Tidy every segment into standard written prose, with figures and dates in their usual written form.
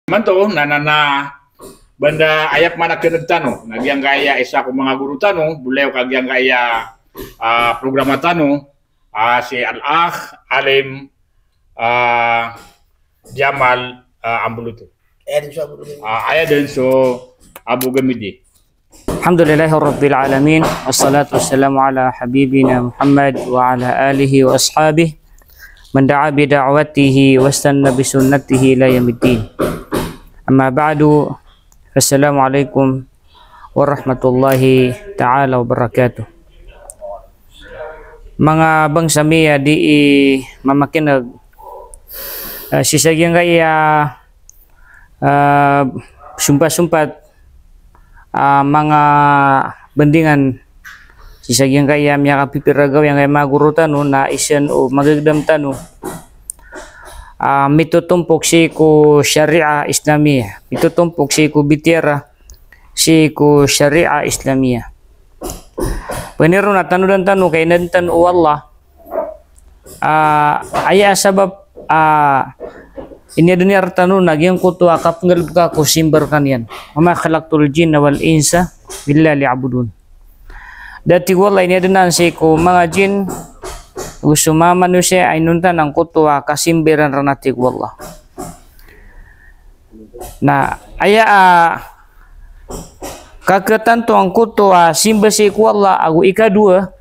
Manto na banda ayak mana tano nagiang kaya isa ko mga guru tano bulew kagiang kaya programa tano si Al-Akh Alim Jamal Ambulutu ayah dan so Abu Gamidi. Alhamdulillahirabbil alamin wassalatu wassalamu ala habibina Muhammad wa ala alihi wa ashabihi man da'a bi da'watihi wastanna bi sunnatihi ila yaumiddin. Amma ba'du, assalamualaikum warahmatullahi ta'ala wabarakatuh. Mga bangsa miya di mamakinag sisagyan kaya sumpat-sumpat mga bendingan sisagyan kaya miya kapipiragaw yang kaya maguro tano na isyan o magagdam tano mitutumpok si ko syariah Islamiyah, mitutumpok si ko bitira si ko syariah Islamiyah. Paniro na tanu dan tanu kay nantan o Allah aya sabab ini dunia tanu nagyang kutu akapngal ka ko simbar kanyan ama khalaqtul jinna wal insa billahi liya'budun. Dati wala ini adunan si ko mga jin gusto manusia ay nuntan ang kutuwa kasimbiran ranatik wallah. Na aya kaketanto ang kutuwa simbasi wallah agu ikadua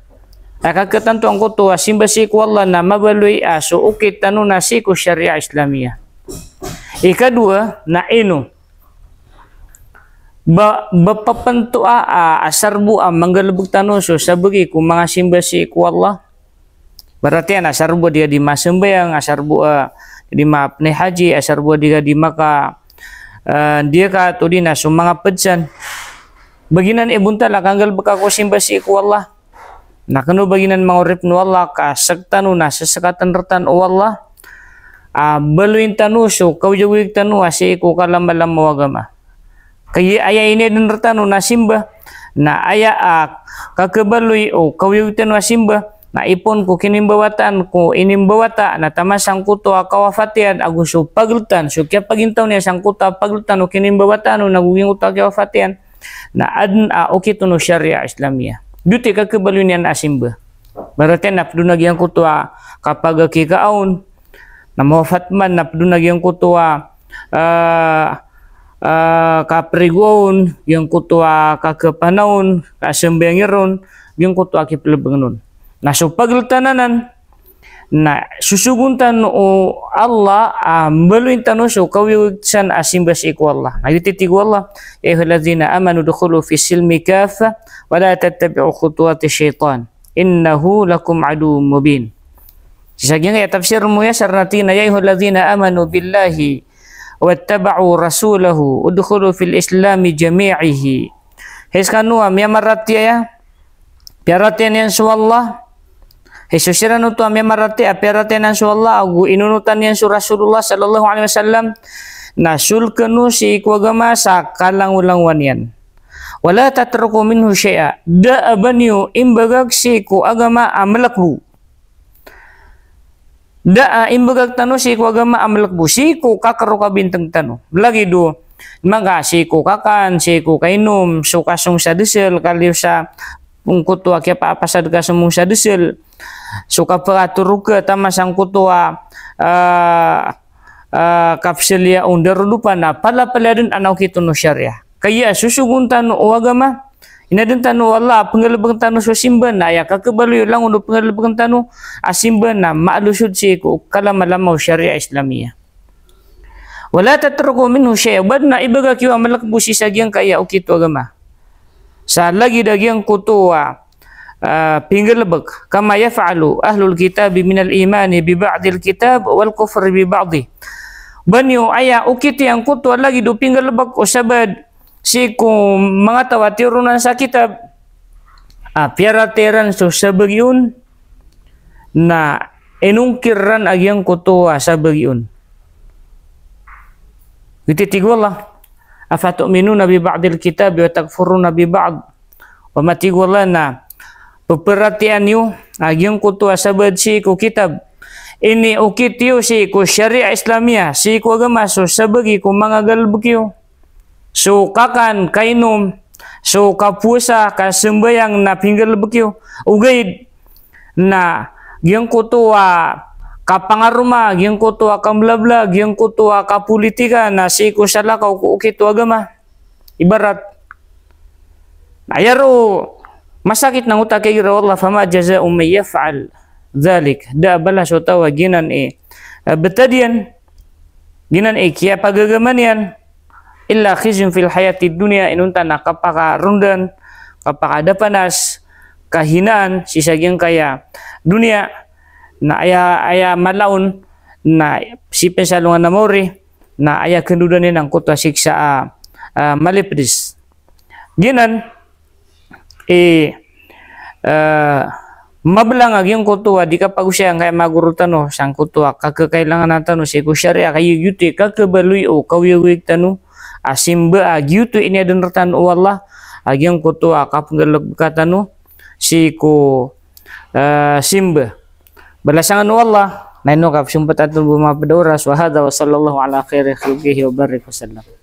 kaketanto ang kutuwa simbasi wallah na mabalui so ukit tanu nasi ku syariah Islamiyah. Ikadua na ino bapapanto asarbu manggalubog tanu so sabagi ku mga simbasi wallah. Berarti asarbu dia di masembayang, asarbu di maapne haji, asarbu dia di maka dia ka to dina so mga pedsan. Baginan ibunta la kanggal baka ko simbasi ku Allah. Nakano baginan mangurip no Allah ka sagtanu na sesakatan retan o Allah. Baluin tanu so kaujawig tanu asi ko kalamalam mo agama. Kaya aya ini den retanu na simba na aya kakabalui o kaujawig tanu simba. Na ipon ko kinimbawatan ko inimbawata na tamasang kuto kawafatian aguso pagltan so kaya pagintaw niya sang kuta pagltan o kinimbawatan o naguging uta kawafatian na adn okito no syariah Islamiyah duti kakabalo niyan asimba berarti na pdunag yang kuto kapag kikaon na mawafatman na pdunag yang kuto kaprigon yang kuto kakapanahon kasembengiron yung kuto kiplabangon. Nah so paglutananan na susuguntan o Allah maluintan so kawiwigsan asimbas iku Allah. Ayutitigu Allah ya ayyuhallazina amanu dukhulu fi silmi kaffa wa la tattabi'u khutuwati syaitan innahu lakum aduwwun mubin. Sisagyan ya tafsir mo ya sarnatina ya ayyuhallazina amanu billahi wattaba'u rasulahu udkhulu fil islami jami'ihi. Heskanu am yamarati ya piaratian yan su Allah. Hesusira nutu amya marati aperatian su Allah agu inunutan yan su Rasulullah sallallahu alaihi wasallam na sulkenu si kuagama sa kalang-ulangwan yan. Wala tatruku minhu syai'a da abaniyo imbagag si ku agama amalakbu. Da imbagag tanu si ku agama amalakbu si ku kakaru ka bintang tanu. Lagi do maga si ku kakan si ku kainum sukasung sa desel kaliw sa ungkut wa kaya paapasad ka sumung sa desel suka peratur ke tamasang kutua kapselia under lupa na pala din anaw kito no syariah kaya susuguntan o agama inadin tanu Allah pengalabang tanu so simban na ya kakabalo lang uno pengalabang tanu asimban na maalusud si ko kalamalamaw syariah Islamiyah wala tatruku minhu syai'a badna ibaga kiwa malakbusi sagyang kaya o kito agama sa lagi dagyang kutua pinggilbag kama yaf'alu ahlul kitab minal imani bi ba'dil kitab wal kufri bi ba'di banyo aya ukiti ang kuto lagi do pinggilbag o sabad si kung mga tawatirunan sa kitab piarateran so sabagyun na enungkiran agyang kuto sabagyun gititigwala afatu'minuna bi ba'dil kitab wa takfuruna bi ba'd wa matigwala na peperhatian yu agyang kutu asabad si ku kitab ini ukitiyo si ku syariah Islamiyah si ku agama so sabagi ku mangagal bukyo so kakan kainom so kapuasa kasembayang na pinggal bukyo ugay na giyang kutuwa kapangaruma giyang kutuwa kamblabla giyang kutuwa kapolitika na si ku salakaw ku ukito agama ibarat ayaro masakit ng utak kay Allah fama jazaa'u may yaf'al dhalik da balas utawa ginan betadian ginan kiya pagagaman yan illa khizyun fil hayati dunya inunta na kapakarundan kapakadapanas kahinaan sisagyang kaya dunia na aya malaun na sipin sa lungan na mori na aya kendudan ng kutwa siksa malipris ginan mabelang agyang kutuwa di kapag siya kaya magurutano sang kutuwa kakakailangan na tano si kusyariya kayo yuti kakabaluy o kawyawig tano asimba agyuto ini adan ratan o Allah agyang kutuwa kapanggalag katano si ku simba balasangan o Allah na ino kapsumpat atong bumapadoras wa hada wa sallallahu ala khairi khulqihi wa barik wa sallam.